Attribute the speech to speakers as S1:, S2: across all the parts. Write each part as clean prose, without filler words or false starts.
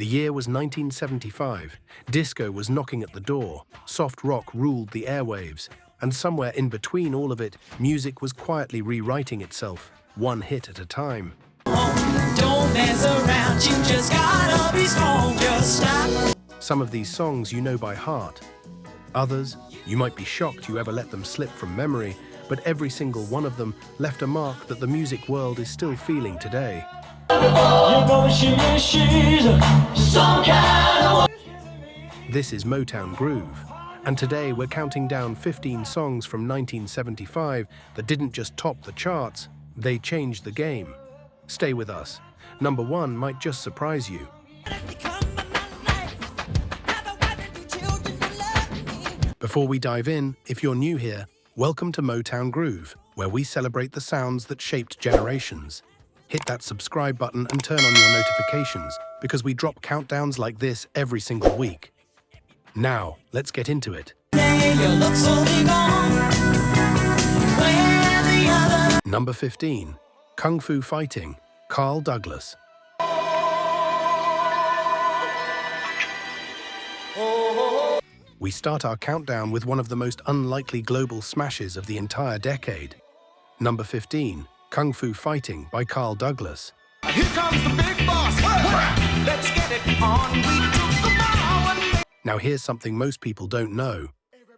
S1: The year was 1975. Disco was knocking at the door, soft rock ruled the airwaves, and somewhere in between all of it, music was quietly rewriting itself, one hit at a time.
S2: Don't mess around, you just gotta be strong, just stop.
S1: Some of these songs you know by heart. Others, you might be shocked you ever let them slip from memory, but every single one of them left a mark that the music world is still feeling today. This is Motown Groove, and today we're counting down 15 songs from 1975 that didn't just top the charts, they changed the game. Stay with us. Number 1 might just surprise you. Before we dive in, if you're new here, welcome to Motown Groove, where we celebrate the sounds that shaped generations. Hit that subscribe button and turn on your notifications, because we drop countdowns like this every single week. Now, let's get into it. Number 15, Kung Fu Fighting, Carl Douglas. We start our countdown with one of the most unlikely global smashes of the entire decade. Number 15, Kung Fu Fighting by Carl Douglas.
S2: Here comes the big boss. Let's get it on. We took the power.
S1: Now here's something most people don't know.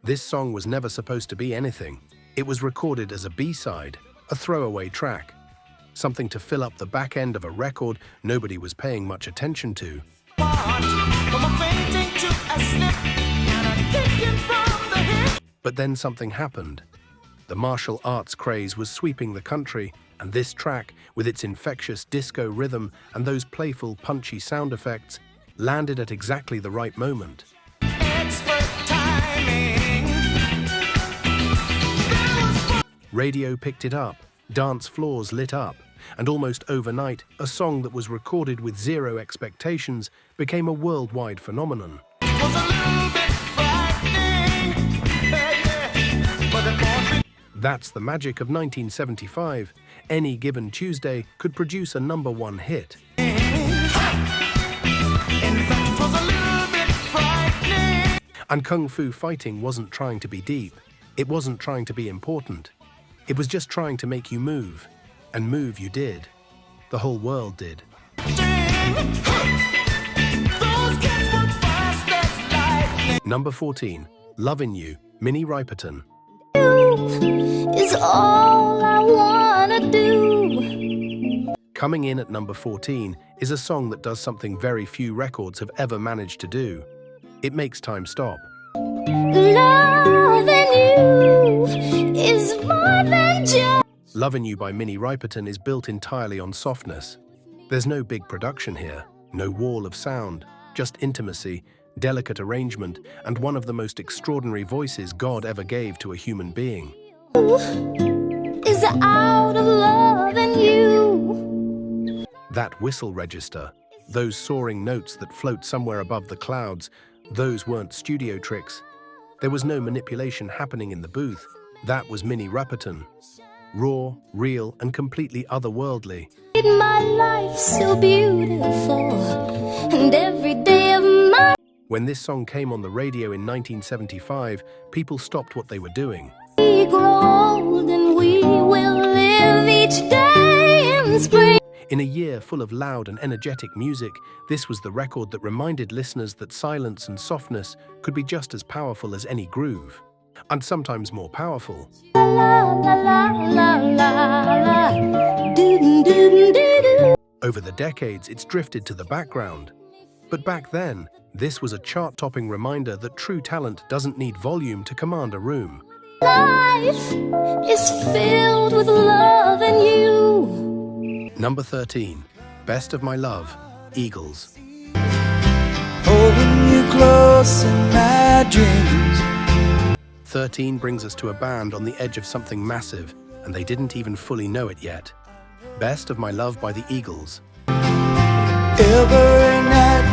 S1: This song was never supposed to be anything. It was recorded as a B-side, a throwaway track. Something to fill up the back end of a record nobody was paying much attention to. But then something happened. The martial arts craze was sweeping the country, and this track, with its infectious disco rhythm and those playful, punchy sound effects, landed at exactly the right moment. Radio picked it up, dance floors lit up, and almost overnight, a song that was recorded with zero expectations became a worldwide phenomenon. That's the magic of 1975. Any given Tuesday could produce a number 1 hit. And Kung Fu Fighting wasn't trying to be deep. It wasn't trying to be important. It was just trying to make you move. And move you did. The whole world did. Number 14, Lovin' You, Minnie Riperton.
S3: Is all I wanna do.
S1: Coming in at number 14 is a song that does something very few records have ever managed to do. It makes time stop.
S3: Loving you is more than just.
S1: Lovin' You by Minnie Riperton is built entirely on softness. There's no big production here, no wall of sound, just intimacy, delicate arrangement, and one of the most extraordinary voices God ever gave to a human being.
S3: Is out of loving you.
S1: That whistle register, those soaring notes that float somewhere above the clouds, those weren't studio tricks. There was no manipulation happening in the booth. That was Minnie Riperton. Raw, real, and completely otherworldly.
S3: Made my life so beautiful, and every day of my.
S1: When this song came on the radio in 1975, people stopped what they were doing.
S3: We grow old and we will live each day in spring.
S1: In a year full of loud and energetic music, this was the record that reminded listeners that silence and softness could be just as powerful as any groove, and sometimes more powerful.
S3: La, la, la, la, la, la. Doo, doo, doo, doo.
S1: Over the decades, it's drifted to the background. But back then, this was a chart-topping reminder that true talent doesn't need volume to command a room.
S3: Life is filled with love and you.
S1: Number 13, Best of My Love, Eagles.
S2: Holding you close in my dreams.
S1: 13 brings us to a band on the edge of something massive, and they didn't even fully know it yet. Best of My Love by the Eagles.
S2: Every night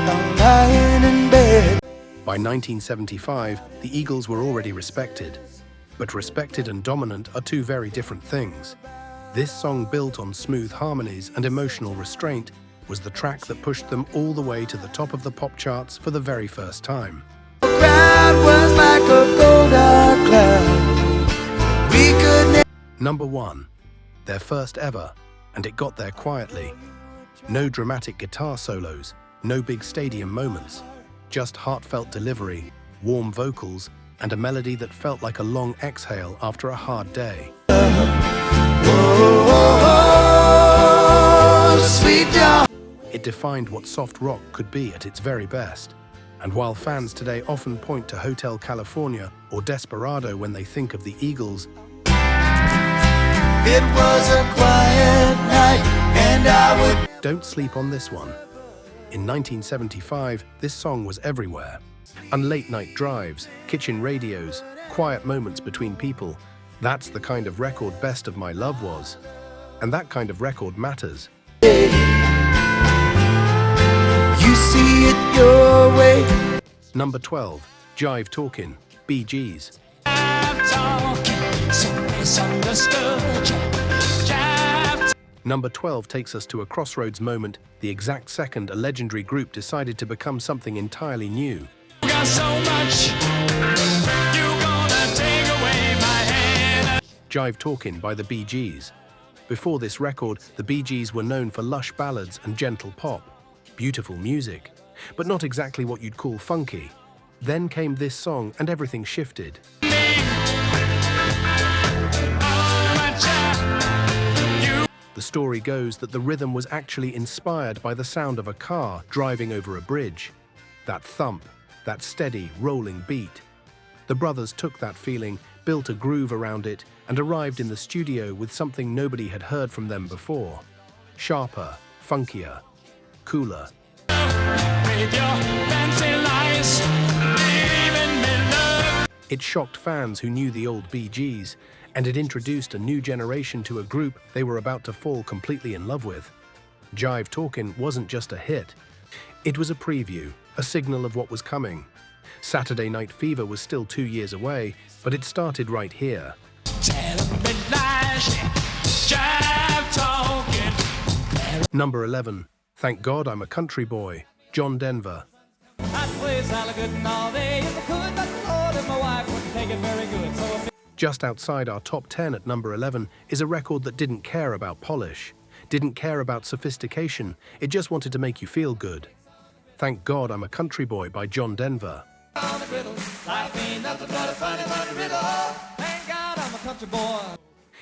S2: I'm lying in bed.
S1: By 1975, the Eagles were already respected. But respected and dominant are two very different things. This song built on smooth harmonies and emotional restraint, was the track that pushed them all the way to the top of the pop charts for the very first time.
S2: The crowd was like a golden cloud. We could
S1: Number 1, their first ever, and it got there quietly. No dramatic guitar solos, no big stadium moments, just heartfelt delivery, warm vocals, and a melody that felt like a long exhale after a hard day.
S2: sweet dog.
S1: It defined what soft rock could be at its very best. And while fans today often point to Hotel California or Desperado when they think of the Eagles,
S2: It was a quiet night, and I would
S1: don't sleep on this one. In 1975, this song was everywhere. On late-night drives, kitchen radios, quiet moments between people. That's the kind of record Best of My Love was. And that kind of record matters.
S2: You see it your way.
S1: Number 12, Jive Talkin, Bee Gees. Number 12 takes us to a crossroads moment, the exact second a legendary group decided to become something entirely new. Jive Talkin' by the Bee Gees. Before this record, the Bee Gees were known for lush ballads and gentle pop. Beautiful music, but not exactly what you'd call funky. Then came this song and everything shifted. The story goes that the rhythm was actually inspired by the sound of a car driving over a bridge. That thump, that steady, rolling beat. The brothers took that feeling, built a groove around it, and arrived in the studio with something nobody had heard from them before. Sharper, funkier, cooler. It shocked fans who knew the old Bee Gees, and it introduced a new generation to a group they were about to fall completely in love with. Jive Talkin' wasn't just a hit. It was a preview, a signal of what was coming. Saturday Night Fever was still 2 years away, but it started right here. Number 11, Thank God I'm a Country Boy, John Denver. Just outside our top 10 at number 11 is a record that didn't care about polish, didn't care about sophistication, it just wanted to make you feel good. Thank God I'm a Country Boy by John Denver.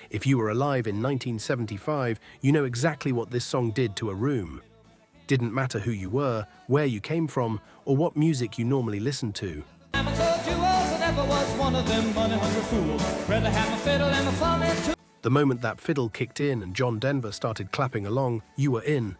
S1: If you were alive in 1975, you know exactly what this song did to a room. Didn't matter who you were, where you came from, or what music you normally listened to. The moment that fiddle kicked in and John Denver started clapping along, you were in.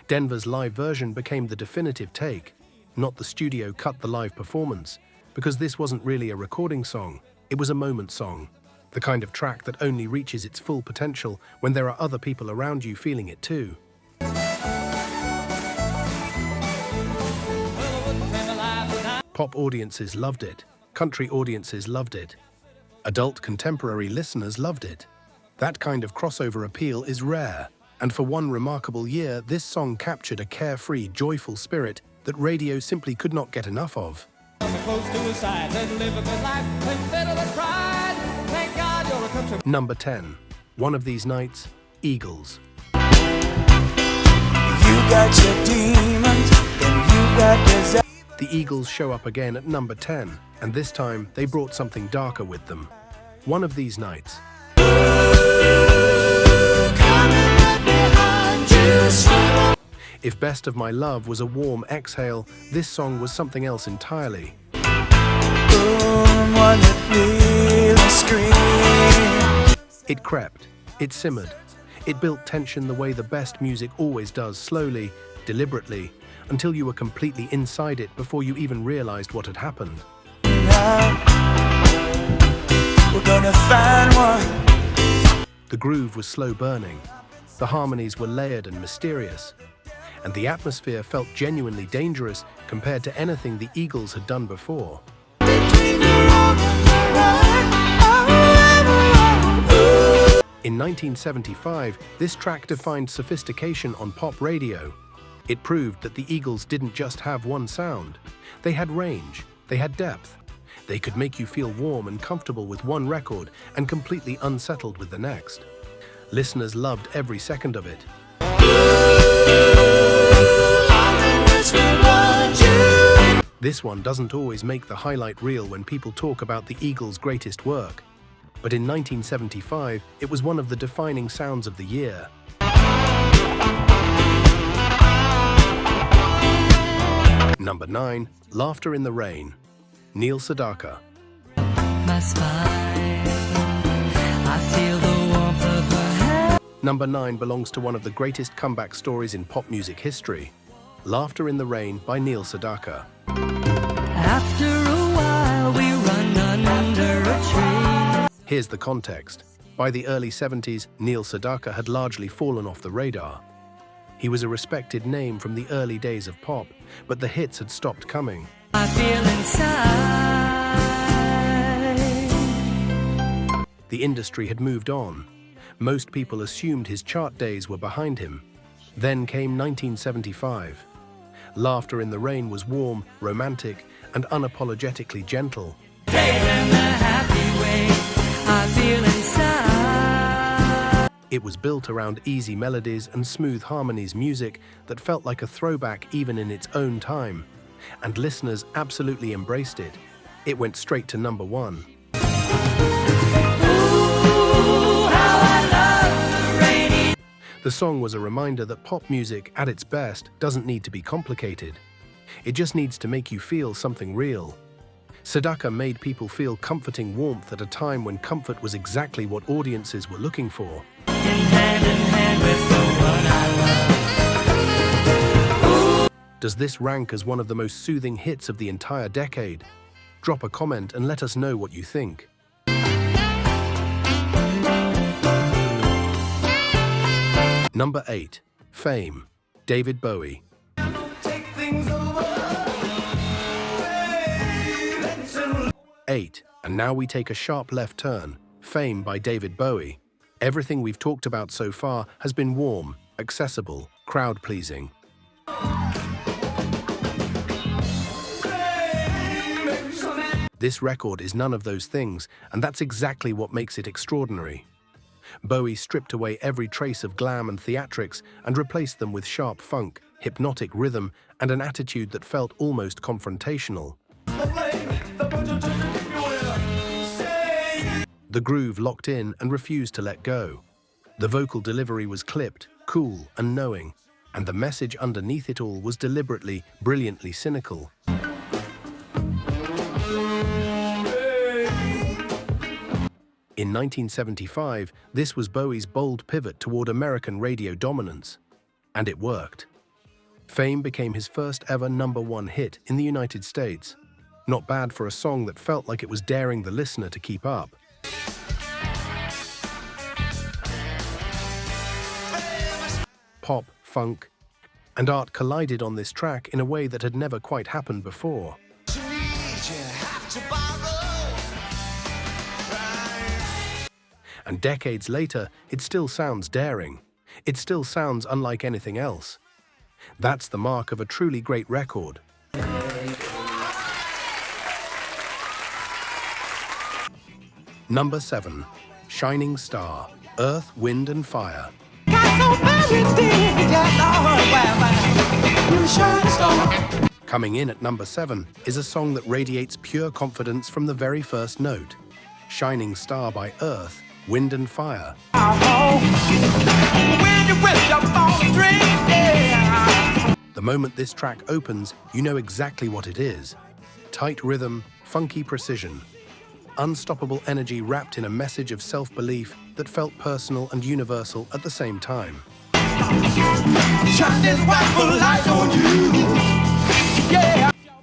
S1: Denver's live version became the definitive take, not the studio cut the live performance, because this wasn't really a recording song, it was a moment song. The kind of track that only reaches its full potential when there are other people around you feeling it too. Pop audiences loved it. Country audiences loved it. Adult contemporary listeners loved it. That kind of crossover appeal is rare, and for one remarkable year, this song captured a carefree, joyful spirit that radio simply could not get enough of. Number 10, One of These Nights, Eagles.
S2: You got your demons, and you got desire.
S1: The Eagles show up again at number 10, and this time they brought something darker with them. One of These Nights. If Best of My Love was a warm exhale, this song was something else entirely. It crept, it simmered, it built tension the way the best music always does, slowly, deliberately, until you were completely inside it before you even realized what had happened.
S2: We're gonna find one.
S1: The groove was slow burning, the harmonies were layered and mysterious, and the atmosphere felt genuinely dangerous compared to anything the Eagles had done before. In 1975, this track defined sophistication on pop radio. It proved that the Eagles didn't just have one sound. They had range, they had depth. They could make you feel warm and comfortable with one record and completely unsettled with the next. Listeners loved every second of it. This one doesn't always make the highlight reel when people talk about the Eagles' greatest work. But in 1975, it was one of the defining sounds of the year. Number 9, Laughter in the Rain, Neil Sedaka.
S4: My spine, I feel the warmth of her hand.
S1: Number 9 belongs to one of the greatest comeback stories in pop music history, Laughter in the Rain by Neil Sedaka.
S4: After a while we run under a tree.
S1: Here's the context. By the early 70s, Neil Sedaka had largely fallen off the radar. He was a respected name from the early days of pop, but the hits had stopped coming.
S4: I feel inside.
S1: The industry had moved on. Most people assumed his chart days were behind him. Then came 1975. Laughter in the Rain was warm, romantic, and unapologetically gentle.
S4: In the happy way, I feel inside.
S1: It was built around easy melodies and smooth harmonies, music that felt like a throwback even in its own time. And listeners absolutely embraced it. It went straight to number 1.
S4: Ooh, how I love the rainy.
S1: The song was a reminder that pop music, at its best, doesn't need to be complicated. It just needs to make you feel something real. Sedaka made people feel comforting warmth at a time when comfort was exactly what audiences were looking for.
S4: In hand with the one I love.
S1: Does this rank as one of the most soothing hits of the entire decade? Drop a comment and let us know what you think. Number 8, Fame, David Bowie.
S2: Take things over.
S1: 8, and now we take a sharp left turn, Fame by David Bowie. Everything we've talked about so far has been warm, accessible, crowd-pleasing. This record is none of those things, and that's exactly what makes it extraordinary. Bowie stripped away every trace of glam and theatrics and replaced them with sharp funk, hypnotic rhythm, and an attitude that felt almost confrontational. The groove locked in and refused to let go. The vocal delivery was clipped, cool, and knowing, and the message underneath it all was deliberately, brilliantly cynical. In 1975, this was Bowie's bold pivot toward American radio dominance. And it worked. Fame became his first ever #1 hit in the United States. Not bad for a song that felt like it was daring the listener to keep up. Pop, funk, and art collided on this track in a way that had never quite happened before. And decades later, it still sounds daring. It still sounds unlike anything else. That's the mark of a truly great record. Number 7, Shining Star, Earth, Wind and Fire. Coming in at number 7 is a song that radiates pure confidence from the very first note. Shining Star by Earth, Wind and Fire. The moment this track opens, you know exactly what it is. Tight rhythm, funky precision. Unstoppable energy wrapped in a message of self-belief that felt personal and universal at the same time.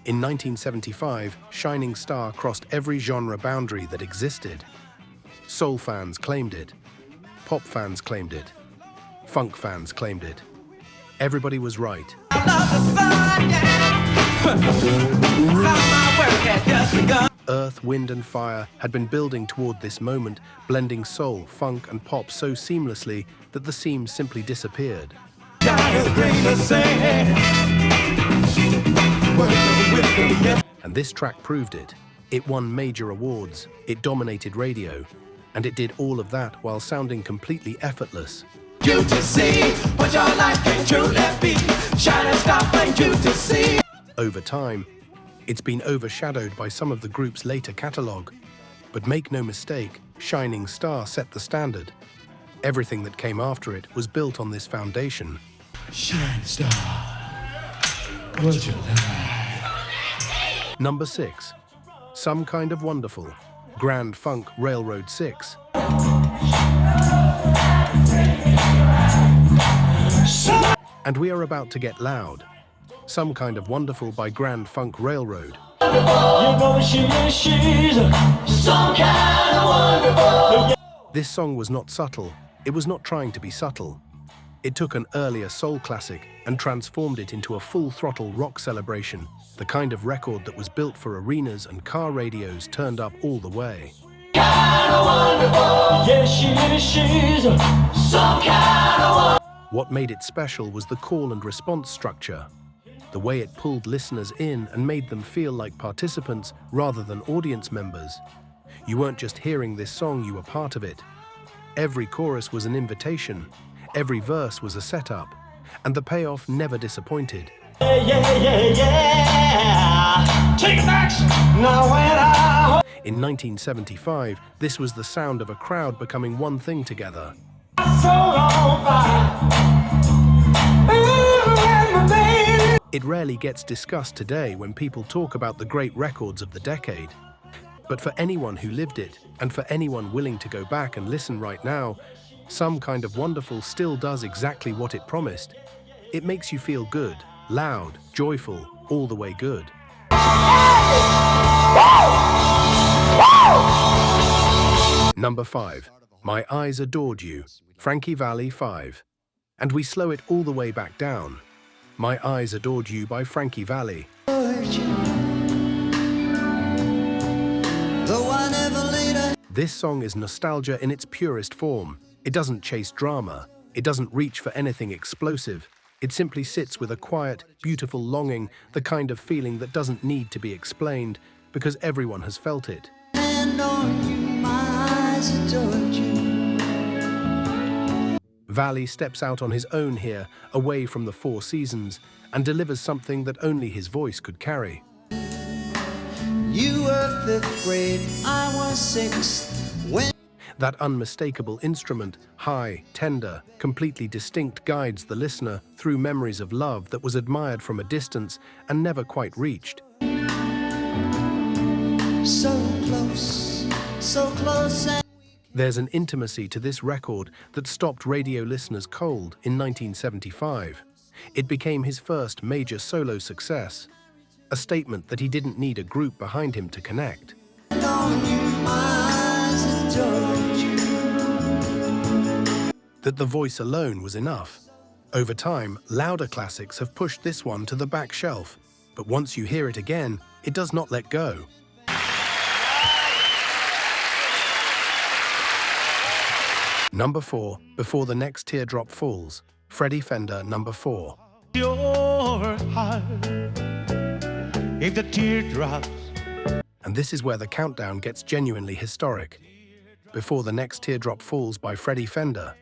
S1: In 1975, Shining Star crossed every genre boundary that existed. Soul fans claimed it. Pop fans claimed it. Funk fans claimed it. Everybody was right. Earth, Wind and Fire had been building toward this moment, blending soul, funk and pop so seamlessly that the seams simply disappeared. And this track proved it. It won major awards, it dominated radio, and it did all of that while sounding completely effortless.
S2: You to see what your life can truly be. Shining star for you to see.
S1: Over time, it's been overshadowed by some of the group's later catalogue. But make no mistake, Shining Star set the standard. Everything that came after it was built on this foundation.
S2: Shining star, would you lie?
S1: Number 6. Some Kind of Wonderful, Grand Funk Railroad 6. And we are about to get loud. Some Kind of Wonderful by Grand Funk Railroad.
S5: You know she's some kind of wonderful.
S1: This song was not subtle. It was not trying to be subtle. It took an earlier soul classic and transformed it into a full-throttle rock celebration, the kind of record that was built for arenas and car radios turned up all the way.
S5: Kind of wonderful. Yes, she's some kind of wonderful.
S1: What made it special was the call and response structure. The way it pulled listeners in and made them feel like participants rather than audience members. You weren't just hearing this song, you were part of it. Every chorus was an invitation, every verse was a setup, and the payoff never disappointed.
S5: Yeah. Take it back. Now when
S1: In 1975, this was the sound of a crowd becoming one thing together. It rarely gets discussed today when people talk about the great records of the decade. But for anyone who lived it, and for anyone willing to go back and listen right now, Some Kind of Wonderful still does exactly what it promised. It makes you feel good, loud, joyful, all the way good. Number 5. My Eyes Adored You, Frankie Valli 5. And we slow it all the way back down. My Eyes Adored You by Frankie Valli. This song is nostalgia in its purest form. It doesn't chase drama. It doesn't reach for anything explosive. It simply sits with a quiet, beautiful longing, the kind of feeling that doesn't need to be explained, because everyone has felt it. Valli steps out on his own here, away from the Four Seasons, and delivers something that only his voice could carry.
S6: You were 5th grade, I was 6th.
S1: That unmistakable instrument, high, tender, completely distinct, guides the listener through memories of love that was admired from a distance and never quite reached.
S6: So close.
S1: There's an intimacy to this record that stopped radio listeners cold in 1975. It became his first major solo success, a statement that he didn't need a group behind him to connect. That the voice alone was enough. Over time, louder classics have pushed this one to the back shelf, but once you hear it again, it does not let go. Number 4, Before the Next Teardrop Falls, Freddy Fender, number 4.
S2: Your heart, if the teardrops.
S1: And this is where the countdown gets genuinely historic. Before the Next Teardrop Falls by Freddy Fender.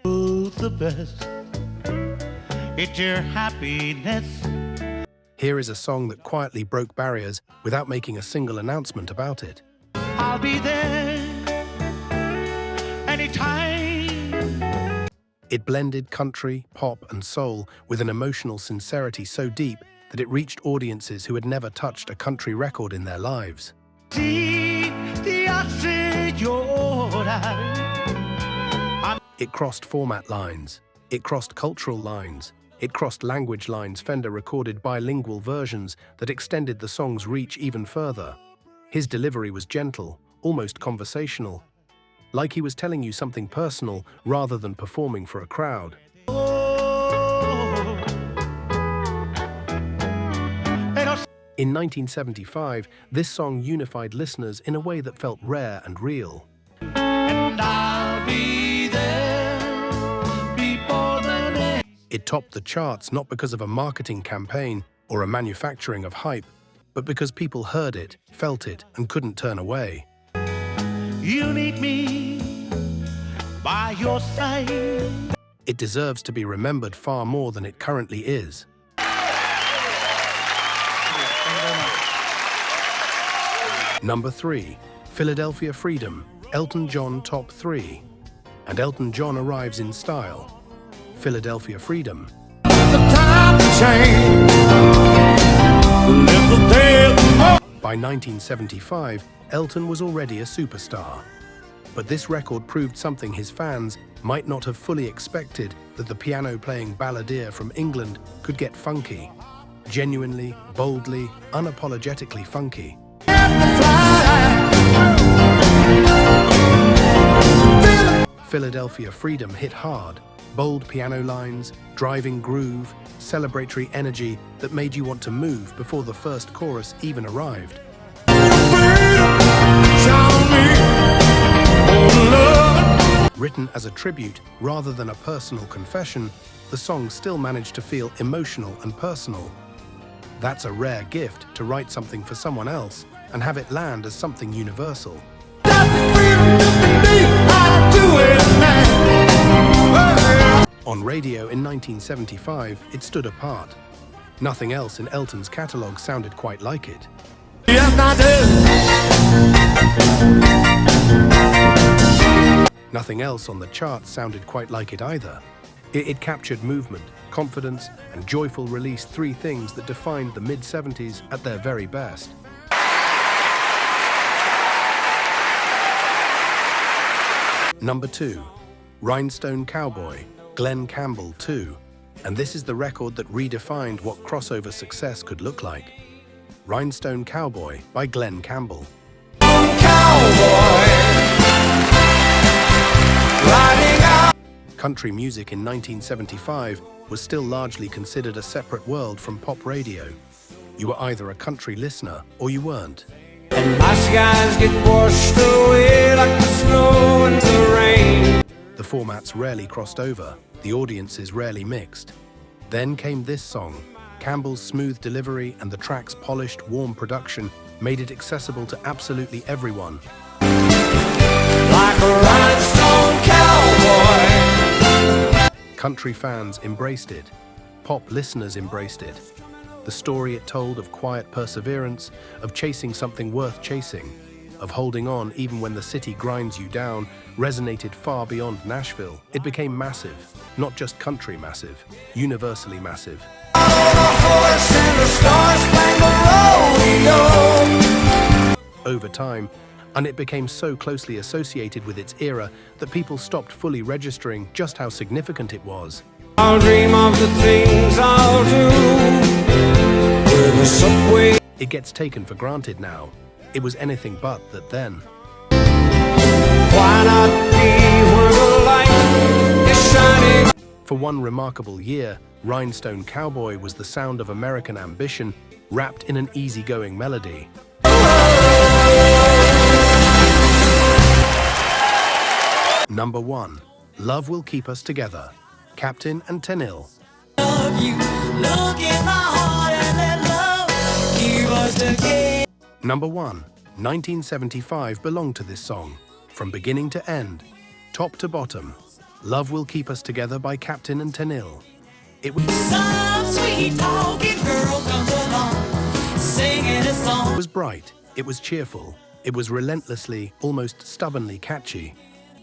S2: The best, it's your happiness.
S1: Here is a song that quietly broke barriers without making a single announcement about it.
S2: I'll be there anytime.
S1: It blended country, pop, and soul with an emotional sincerity so deep that it reached audiences who had never touched a country record in their lives. It crossed format lines. It crossed cultural lines. It crossed language lines. Fender recorded bilingual versions that extended the song's reach even further. His delivery was gentle, almost conversational, like he was telling you something personal rather than performing for a crowd. In 1975, this song unified listeners in a way that felt rare and real. It topped the charts not because of a marketing campaign or a manufacturing of hype, but because people heard it, felt it, and couldn't turn away.
S2: You need me by your side.
S1: It deserves to be remembered far more than it currently is. Number 3, Philadelphia Freedom, Elton John Top 3. And Elton John arrives in style. Philadelphia Freedom. By 1975, Elton was already a superstar. But this record proved something his fans might not have fully expected, that the piano-playing balladeer from England could get funky. Genuinely, boldly, unapologetically funky. Philadelphia Freedom hit hard. Bold piano lines, driving groove, celebratory energy that made you want to move before the first chorus even arrived. Written as a tribute rather than a personal confession, the song still managed to feel emotional and personal. That's a rare gift, to write something for someone else and have it land as something universal. On radio in 1975, it stood apart. Nothing else in Elton's catalogue sounded quite like it. Nothing else on the charts sounded quite like it either. It captured movement, confidence, and joyful release, 3 things that defined the mid-70s at their very best. Number 2, Rhinestone Cowboy, Glen Campbell 2. And this is the record that redefined what crossover success could look like. Rhinestone Cowboy by Glen Campbell. Country music in 1975 was still largely considered a separate world from pop radio. You were either a country listener or you weren't.
S6: And my skies get washed away like the snow and the rain.
S1: The formats rarely crossed over, the audiences rarely mixed. Then came this song. Campbell's smooth delivery and the track's polished, warm production made it accessible to absolutely everyone.
S6: Like a rhinestone cowboy.
S1: Country fans embraced it. Pop listeners embraced it. The story it told of quiet perseverance, of chasing something worth chasing, of holding on even when the city grinds you down, resonated far beyond Nashville. It became massive, not just country massive, universally massive. Over time, and it became so closely associated with its era that people stopped fully registering just how significant it was.
S6: I'll dream of the things I'll do with the subway.
S1: It gets taken for granted now. It was anything but that then.
S6: Why not be where the light is shining?
S1: For one remarkable year, Rhinestone Cowboy was the sound of American ambition, wrapped in an easygoing melody. Number 1, Love Will Keep Us Together, Captain and Tennille.
S4: Love you, look in my heart and let love keep us together.
S1: Number 1, 1975 belonged to this song, from beginning to end, top to bottom. Love Will Keep Us Together by Captain and Tennille. It
S4: Some sweet talking girl comes along, singing a song.
S1: was bright, it was cheerful, it was relentlessly, almost stubbornly catchy.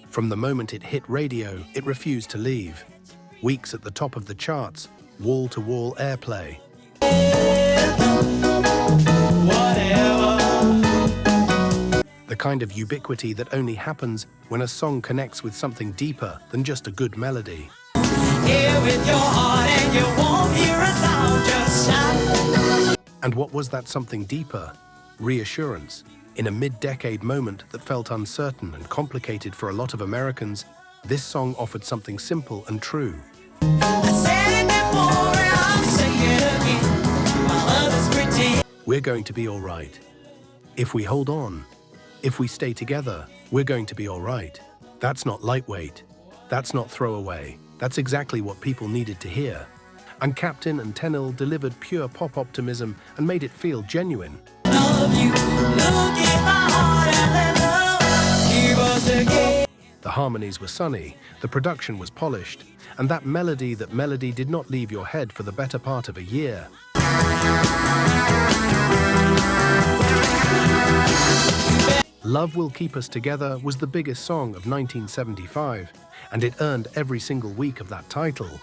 S1: From the moment it hit radio, it refused to leave. Weeks at the top of the charts, wall-to-wall airplay. The kind of ubiquity that only happens when a song connects with something deeper than just a good melody.
S4: Here with your heart and you won't hear a sound, just shout.
S1: And what was that something deeper? Reassurance. In a mid-decade moment that felt uncertain and complicated for a lot of Americans, this song offered something simple and true.
S4: I said it before and I'll say it again. My love is pretty.
S1: We're going to be all right. If we hold on, if we stay together, we're going to be all right. That's not lightweight. That's not throwaway. That's exactly what people needed to hear. And Captain and Tennille delivered pure pop optimism and made it feel genuine. The harmonies were sunny, the production was polished, and that melody did not leave your head for the better part of a year. Love Will Keep Us Together was the biggest song of 1975, and it earned every single week of that title.